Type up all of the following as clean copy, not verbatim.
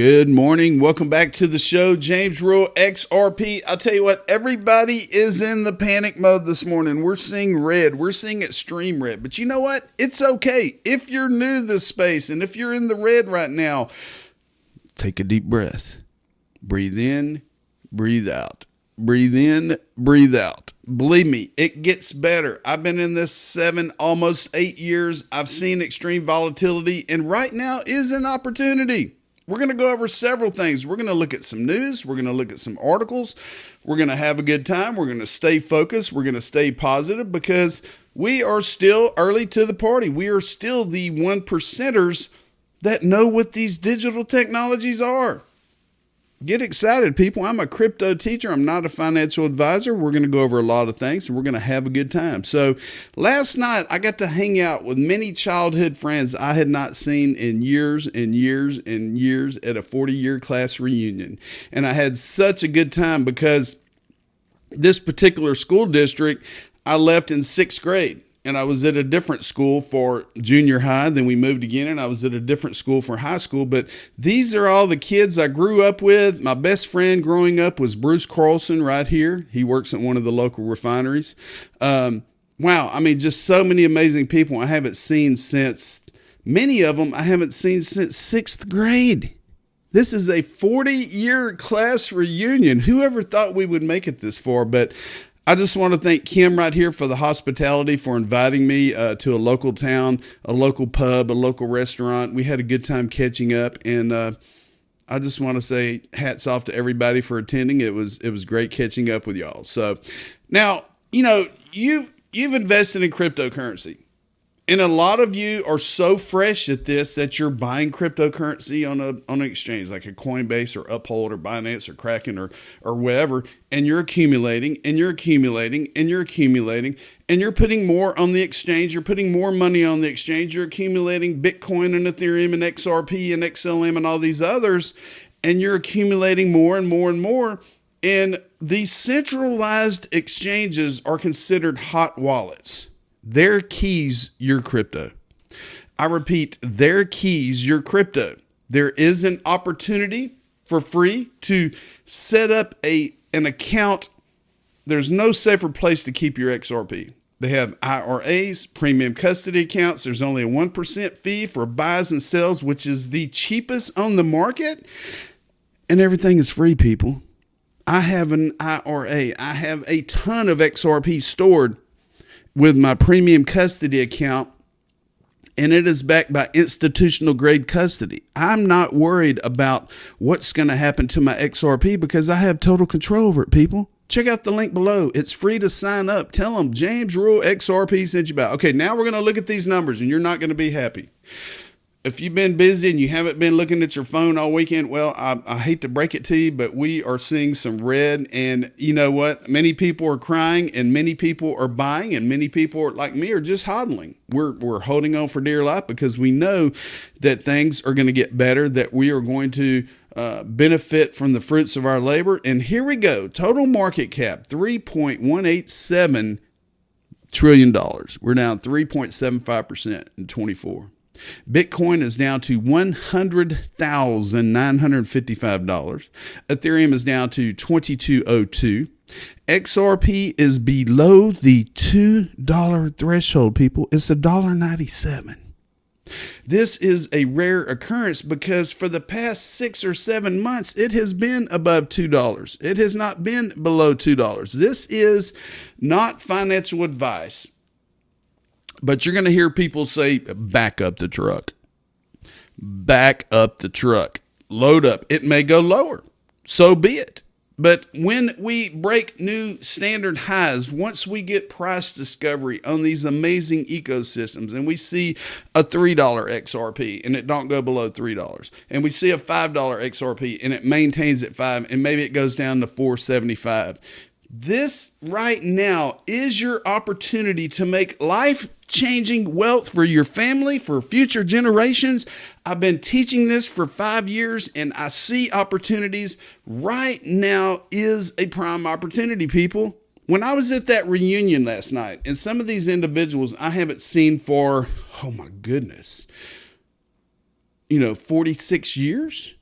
Good morning. Welcome back to the show. James Rule, XRP. I'll tell you what, everybody is in the panic mode this morning. We're seeing red. We're seeing extreme red. But you know what? It's okay. If you're new to this space and if you're in the red right now, take a deep breath. Breathe in, breathe out. Breathe in, breathe out. Believe me, it gets better. I've been in this 7, almost 8 years. I've seen extreme volatility, and right now is an opportunity. We're going to go over several things. We're going to look at some news. We're going to look at some articles. We're going to have a good time. We're going to stay focused. We're going to stay positive because we are still early to the party. We are still the 1%ers that know what these digital technologies are. Get excited, people. I'm a crypto teacher. I'm not a financial advisor. We're going to go over a lot of things, and we're going to have a good time. So last night, I got to hang out with many childhood friends I had not seen in years and years and years at a 40-year class reunion. And I had such a good time because this particular school district, I left in 6th grade. And I was at a different school for junior high. Then we moved again, and I was at a different school for high school. But these are all the kids I grew up with. My best friend growing up was Bruce Carlson right here. He works at one of the local refineries. Wow. I mean, just so many amazing people I haven't seen since, many of them I haven't seen since 6th grade. This is a 40-year class reunion. Whoever thought we would make it this far? But I just want to thank Kim right here for the hospitality, for inviting me to a local town, a local pub, a local restaurant. We had a good time catching up, and I just want to say hats off to everybody for attending. It was great catching up with y'all. So now, you know, you've invested in cryptocurrency. And a lot of you are so fresh at this that you're buying cryptocurrency on an exchange like a Coinbase or Uphold or Binance or Kraken or whatever, and you're accumulating and you're accumulating and you're accumulating and you're putting more on the exchange. You're putting more money on the exchange. You're accumulating Bitcoin and Ethereum and XRP and XLM and all these others, and you're accumulating more and more and more. And these centralized exchanges are considered hot wallets. Their keys, your crypto. I repeat, their keys, your crypto. There is an opportunity for free to set up an account. There's no safer place to keep your XRP. They have IRAs, premium custody accounts. There's only a 1% fee for buys and sells, which is the cheapest on the market. And everything is free, people. I have an IRA. I have a ton of XRP stored with my premium custody account, and it is backed by institutional grade custody. I'm not worried about what's going to happen to my XRP because I have total control over it, people. Check out the link below. It's free to sign up. Tell them James Rule XRP sent you about. Okay, now we're going to look at these numbers, and you're not going to be happy. If you've been busy and you haven't been looking at your phone all weekend, well, I hate to break it to you, but we are seeing some red. And you know what? Many people are crying and many people are buying and many people are, like me, are just hodling. We're holding on for dear life because we know that things are going to get better, that we are going to benefit from the fruits of our labor. And here we go. Total market cap, $3.187 trillion. We're down 3.75% in 24. Bitcoin is down to $100,955. Ethereum is down to $22.02. XRP is below the $2 threshold, people. It's $1.97. This is a rare occurrence because for the past 6 or 7 months, it has been above $2. It has not been below $2. This is not financial advice. But you're going to hear people say, back up the truck. Back up the truck. Load up. It may go lower. So be it. But when we break new standard highs, once we get price discovery on these amazing ecosystems, and we see a $3 XRP and it don't go below $3, and we see a $5 XRP and it maintains at $5, and maybe it goes down to $4.75. This right now is your opportunity to make life-changing wealth for your family, for future generations. I've been teaching this for 5 years and I see opportunities. Right now is a prime opportunity, people. When I was at that reunion last night, and some of these individuals I haven't seen for, oh my goodness, 46 years.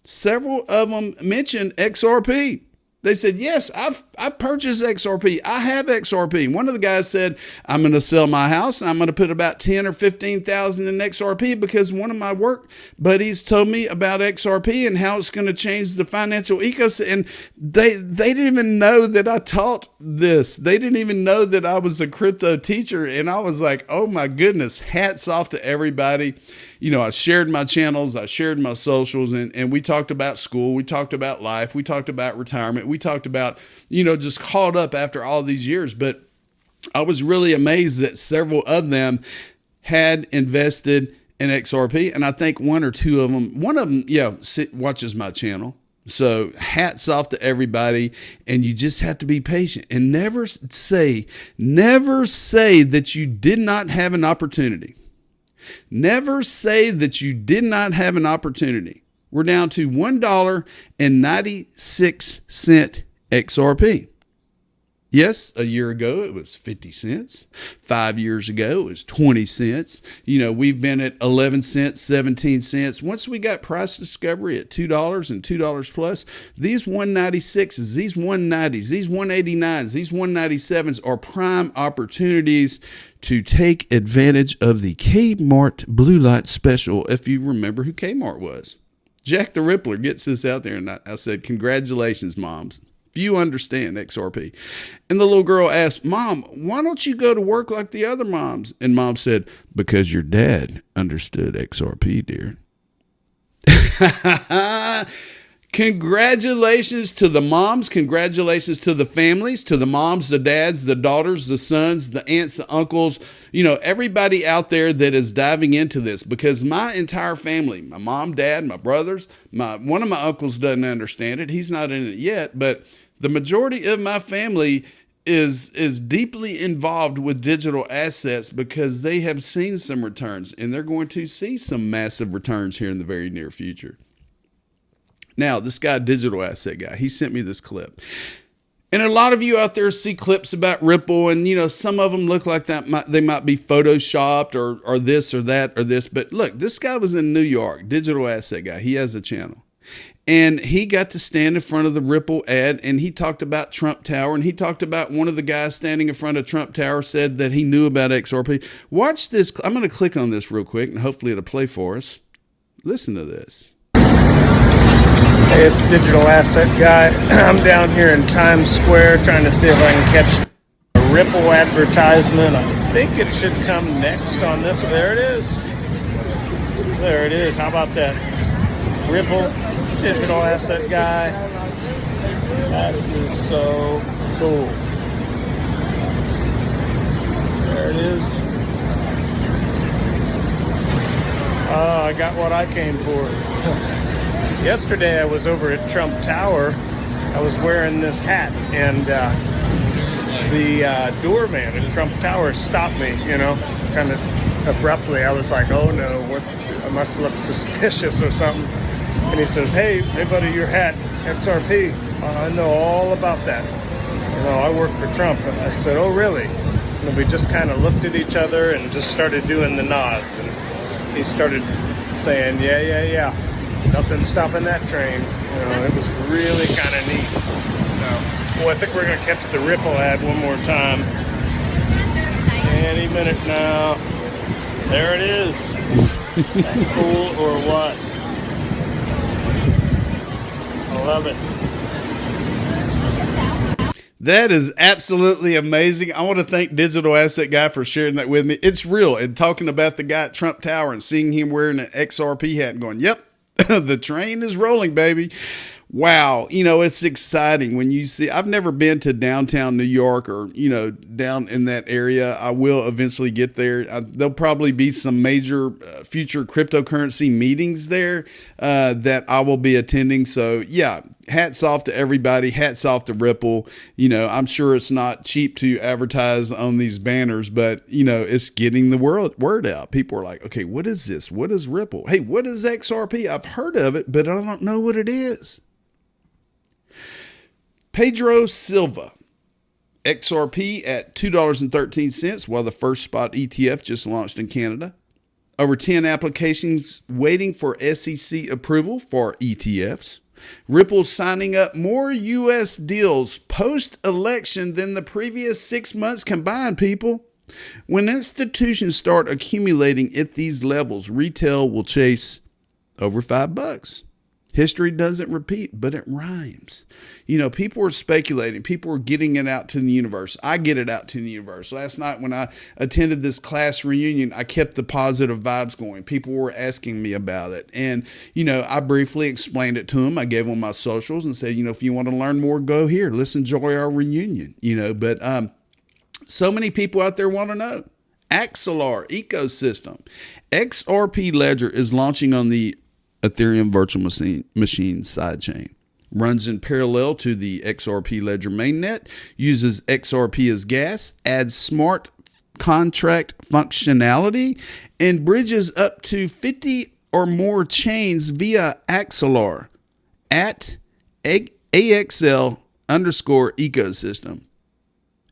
several of them mentioned XRP. They said, yes, I've purchased XRP. I have XRP. One of the guys said, I'm going to sell my house and I'm going to put about 10 or 15,000 in XRP because one of my work buddies told me about XRP and how it's going to change the financial ecosystem. And they didn't even know that I taught this. They didn't even know that I was a crypto teacher. And I was like, oh my goodness, hats off to everybody. You know, I shared my channels, I shared my socials, and we talked about school, we talked about life, we talked about retirement, we talked about, you know, just caught up after all these years. But I was really amazed that several of them had invested in XRP. And I think one of them, watches my channel. So hats off to everybody. And you just have to be patient and never say that you did not have an opportunity. Never say that you did not have an opportunity. We're down to $1.96 XRP. Yes, a year ago it was 50 cents. 5 years ago it was 20 cents. You know, we've been at 11 cents, 17 cents. Once we got price discovery at $2 and $2 plus, these 196s, these 190s, these 189s, these 197s are prime opportunities to take advantage of the Kmart Blue Light Special. If you remember who Kmart was. Jack the Rippler gets this out there, and I said, congratulations, moms. If you understand XRP. And the little girl asked, Mom, why don't you go to work like the other moms? And Mom said, because your dad understood XRP, dear. Congratulations to the moms. Congratulations to the families, to the moms, the dads, the daughters, the sons, the aunts, the uncles, you know, everybody out there that is diving into this, because my entire family, my mom, dad, my brothers, one of my uncles doesn't understand it. He's not in it yet, but the majority of my family is deeply involved with digital assets because they have seen some returns and they're going to see some massive returns here in the very near future. Now, this guy, Digital Asset Guy, he sent me this clip. And a lot of you out there see clips about Ripple, and, you know, some of them look like they might be photoshopped or this or that or this. But look, this guy was in New York, Digital Asset Guy. He has a channel. And he got to stand in front of the Ripple ad, and he talked about Trump Tower, and he talked about one of the guys standing in front of Trump Tower said that he knew about XRP. Watch this. I'm going to click on this real quick, and hopefully it'll play for us. Listen to this. Hey, it's Digital Asset Guy. I'm down here in Times Square trying to see if I can catch a Ripple advertisement. I think it should come next on this. There it is. There it is. How about that? Ripple, Digital Asset Guy. That is so cool. There it is. I got what I came for. Yesterday I was over at Trump Tower. I was wearing this hat, and the doorman at Trump Tower stopped me, you know, kind of abruptly. I was like, oh no, I must look suspicious or something. And he says, hey buddy, your hat, XRP, I know all about that. You know, I work for Trump. And I said, oh really? And we just kind of looked at each other and just started doing the nods. And he started saying, yeah. Nothing stopping that train. You know, it was really kind of neat. So, well, I think we're going to catch the Ripple ad one more time. Any minute now. There it is. Cool or what? I love it. That is absolutely amazing. I want to thank Digital Asset Guy for sharing that with me. It's real. And talking about the guy at Trump Tower and seeing him wearing an XRP hat and going, yep. The train is rolling, baby. Wow. You know, it's exciting when you see, I've never been to downtown New York or, you know, down in that area. I will eventually get there. There'll probably be some major future cryptocurrency meetings there that I will be attending. So yeah, hats off to everybody. Hats off to Ripple. You know, I'm sure it's not cheap to advertise on these banners, but you know, it's getting the word out. People are like, okay, what is this? What is Ripple? Hey, what is XRP? I've heard of it, but I don't know what it is. Pedro Silva, XRP at $2.13 while the first spot ETF just launched in Canada. Over 10 applications waiting for SEC approval for ETFs. Ripple's signing up more U.S. deals post-election than the previous 6 months combined, people. When institutions start accumulating at these levels, retail will chase over $5. History doesn't repeat, but it rhymes. You know, people are speculating. People are getting it out to the universe. I get it out to the universe. Last night when I attended this class reunion, I kept the positive vibes going. People were asking me about it. And, you know, I briefly explained it to them. I gave them my socials and said, you know, if you want to learn more, go here. Let's enjoy our reunion, you know. But so many people out there want to know. AXL Ecosystem. XRP Ledger is launching on the Ethereum virtual machine sidechain. Runs in parallel to the XRP Ledger mainnet, uses XRP as gas, adds smart contract functionality, and bridges up to 50 or more chains via AXL at AXL _ecosystem.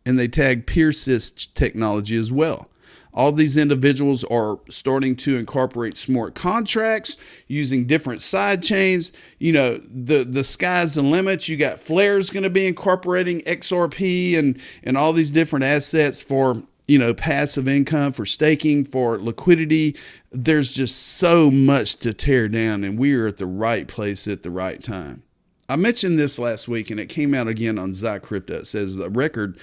And they tag PeerSys technology as well. All these individuals are starting to incorporate smart contracts using different side chains. You know, the sky's the limit. You got Flare's going to be incorporating XRP and all these different assets for, you know, passive income, for staking, for liquidity. There's just so much to tear down, and we are at the right place at the right time. I mentioned this last week, and it came out again on Crypto. It says a record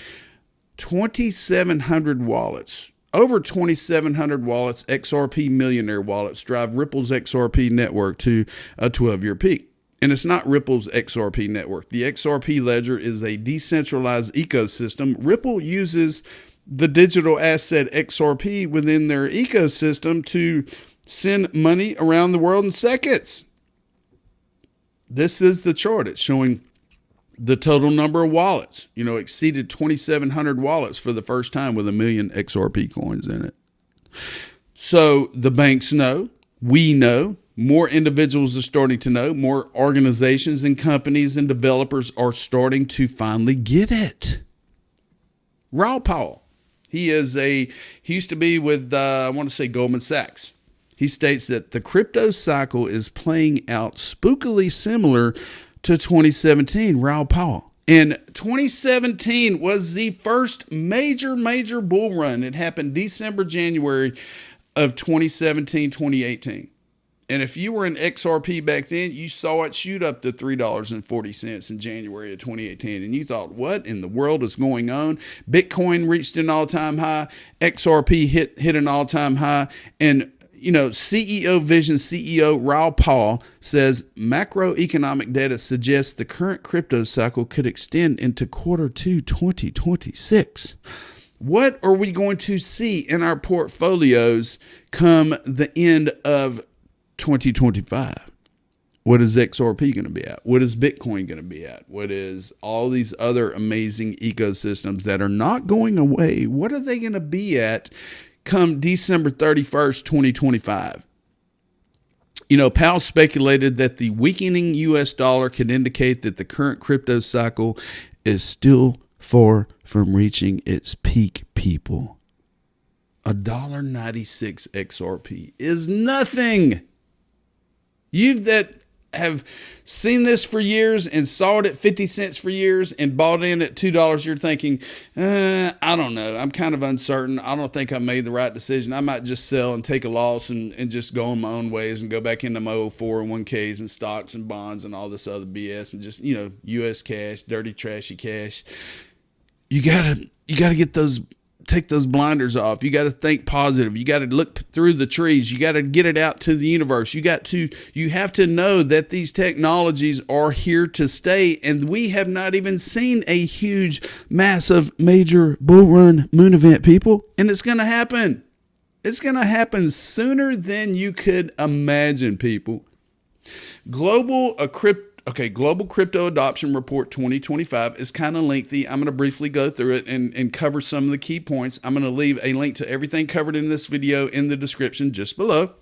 2,700 wallets. Over 2,700 wallets, XRP millionaire wallets, drive Ripple's XRP network to a 12-year peak. And it's not Ripple's XRP network. The XRP Ledger is a decentralized ecosystem. Ripple uses the digital asset XRP within their ecosystem to send money around the world in seconds. This is the chart. It's showing the total number of wallets, you know, exceeded 2,700 wallets for the first time with 1 million XRP coins in it. So the banks know, we know, more individuals are starting to know, more organizations and companies and developers are starting to finally get it. Raoul Pal, he used to be with, I want to say Goldman Sachs. He states that the crypto cycle is playing out spookily similar to 2017, Raoul Pal. And 2017 was the first major bull run. It happened December, January of 2017, 2018. And if you were in XRP back then, you saw it shoot up to $3.40 in January of 2018. And you thought, what in the world is going on? Bitcoin reached an all-time high. XRP hit an all-time high. And you know, Vision CEO Raoul Pal says macroeconomic data suggests the current crypto cycle could extend into Q2 2026. What are we going to see in our portfolios come the end of 2025? What is XRP going to be at? What is Bitcoin going to be at? What is all these other amazing ecosystems that are not going away? What are they going to be at come December 31st, 2025. You know, Powell speculated that the weakening U.S. dollar could indicate that the current crypto cycle is still far from reaching its peak, people. $1.96 XRP is nothing. You that have seen this for years and saw it at 50 cents for years and bought in at $2, you're thinking, I don't know. I'm kind of uncertain. I don't think I made the right decision. I might just sell and take a loss and just go on my own ways and go back into my old 401ks and stocks and bonds and all this other BS and just, you know, U.S. cash, dirty, trashy cash. You gotta take those blinders off. You got to think positive. You got to look through the trees. You got to get it out to the universe. You have to know that these technologies are here to stay. And we have not even seen a huge, massive, major bull run moon event, people. And it's going to happen. It's going to happen sooner than you could imagine, people. Global Crypto Adoption Report 2025 is kind of lengthy. I'm going to briefly go through it and cover some of the key points. I'm going to leave a link to everything covered in this video in the description just below.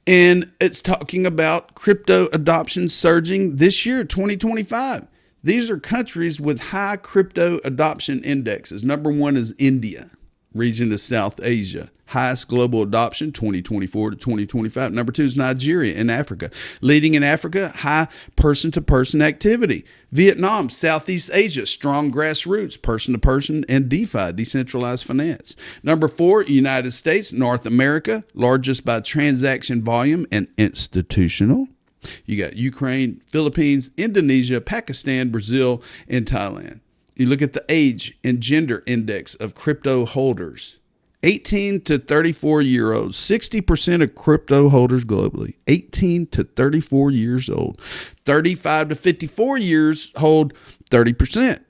And it's talking about crypto adoption surging this year, 2025. These are countries with high crypto adoption indexes. Number one is India. region is South Asia. Highest global adoption, 2024 to 2025. Number 2 is Nigeria in Africa. Leading in Africa, high person-to-person activity. Vietnam, Southeast Asia, strong grassroots, person-to-person, and DeFi, decentralized finance. Number 4, United States, North America, largest by transaction volume and institutional. You got Ukraine, Philippines, Indonesia, Pakistan, Brazil, and Thailand. You look at the age and gender index of crypto holders. 18 to 34-year-olds, 60% of crypto holders globally, 18 to 34 years old. 35 to 54 years hold 30%.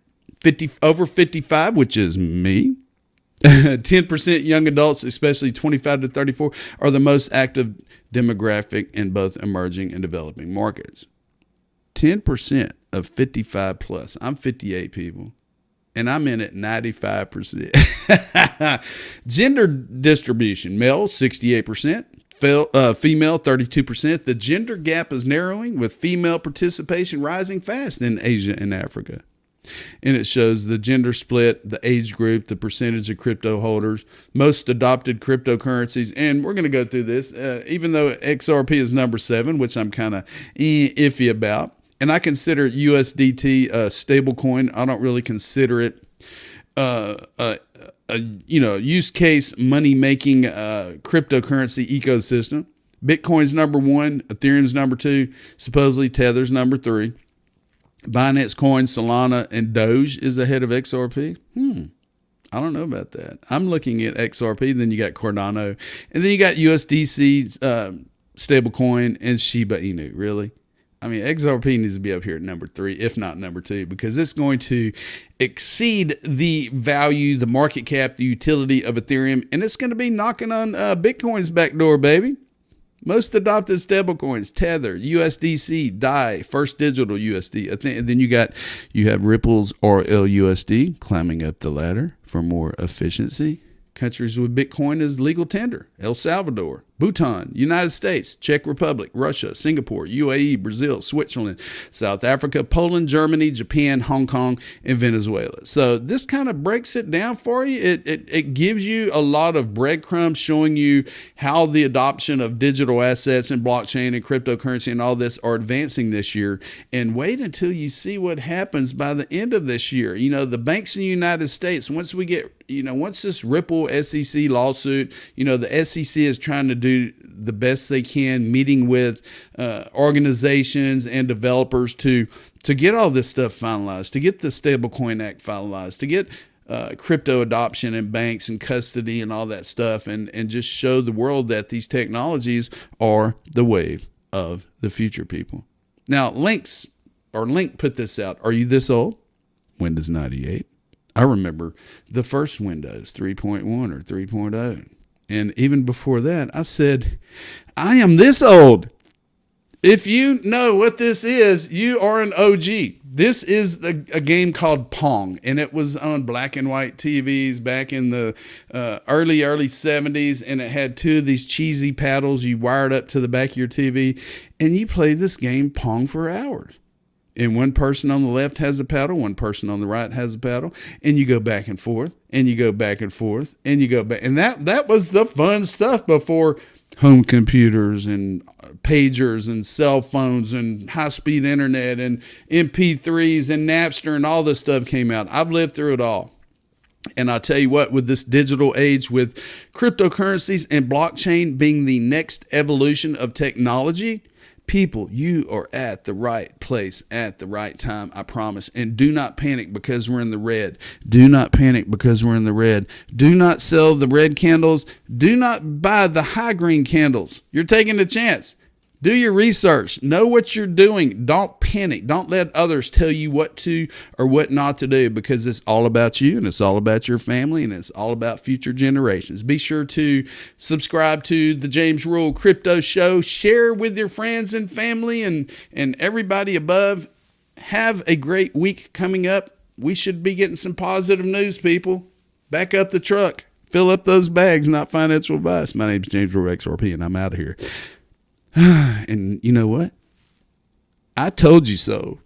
Over 55, which is me, 10% young adults, especially 25 to 34, are the most active demographic in both emerging and developing markets. 10% of 55 plus. I'm 58, people. And I'm in at 95%. Gender distribution, male 68%, female 32%. The gender gap is narrowing with female participation rising fast in Asia and Africa. And it shows the gender split, the age group, the percentage of crypto holders, most adopted cryptocurrencies. And we're going to go through this, even though XRP is number 7, which I'm kind of iffy about. And I consider USDT a stablecoin. I don't really consider it use case money making cryptocurrency ecosystem. Bitcoin's number 1, Ethereum's number 2, supposedly Tether's number 3. Binance Coin, Solana, and Doge is ahead of XRP. I don't know about that. I'm looking at XRP. Then you got Cardano, and then you got USDC stablecoin and Shiba Inu. Really? I mean, XRP needs to be up here at number 3, if not number 2, because it's going to exceed the value, the market cap, the utility of Ethereum, and it's going to be knocking on Bitcoin's back door, baby. Most adopted stablecoins: Tether, USDC, DAI, First Digital USD. And then you have Ripple's RLUSD climbing up the ladder for more efficiency. Countries with Bitcoin is legal tender: El Salvador, Bhutan, United States, Czech Republic, Russia, Singapore, UAE, Brazil, Switzerland, South Africa, Poland, Germany, Japan, Hong Kong, and Venezuela. So this kind of breaks it down for you. It gives you a lot of breadcrumbs showing you how the adoption of digital assets and blockchain and cryptocurrency and all this are advancing this year. And wait until you see what happens by the end of this year. You know, the banks in the United States, once this Ripple SEC lawsuit, the SEC is trying to do the best they can, meeting with organizations and developers to get all this stuff finalized, to get the Stablecoin Act finalized, to get crypto adoption and banks and custody and all that stuff, and just show the world that these technologies are the wave of the future, people. Now, Link put this out. Are you this old? Windows 98. I remember the first Windows 3.1 or 3.0. And even before that, I said, I am this old. If you know what this is, you are an OG. This is a game called Pong, and it was on black and white TVs back in the early 70s, and it had 2 of these cheesy paddles you wired up to the back of your TV, and you played this game Pong for hours. And one person on the left has a paddle, one person on the right has a paddle, and you go back and forth, and you go back and forth, and you go back. And that was the fun stuff before home computers and pagers and cell phones and high-speed internet and MP3s and Napster and all this stuff came out. I've lived through it all. And I'll tell you what, with this digital age, with cryptocurrencies and blockchain being the next evolution of technology, people, you are at the right place at the right time, I promise. And do not panic because we're in the red. Do not panic because we're in the red. Do not sell the red candles. Do not buy the high green candles. You're taking a chance. Do your research. Know what you're doing. Don't panic. Don't let others tell you what to or what not to do, because it's all about you and it's all about your family and it's all about future generations. Be sure to subscribe to the James Rule Crypto Show. Share with your friends and family and everybody above. Have a great week coming up. We should be getting some positive news, people. Back up the truck. Fill up those bags, not financial advice. My name's James Rule XRP, and I'm out of here. And you know what? I told you so.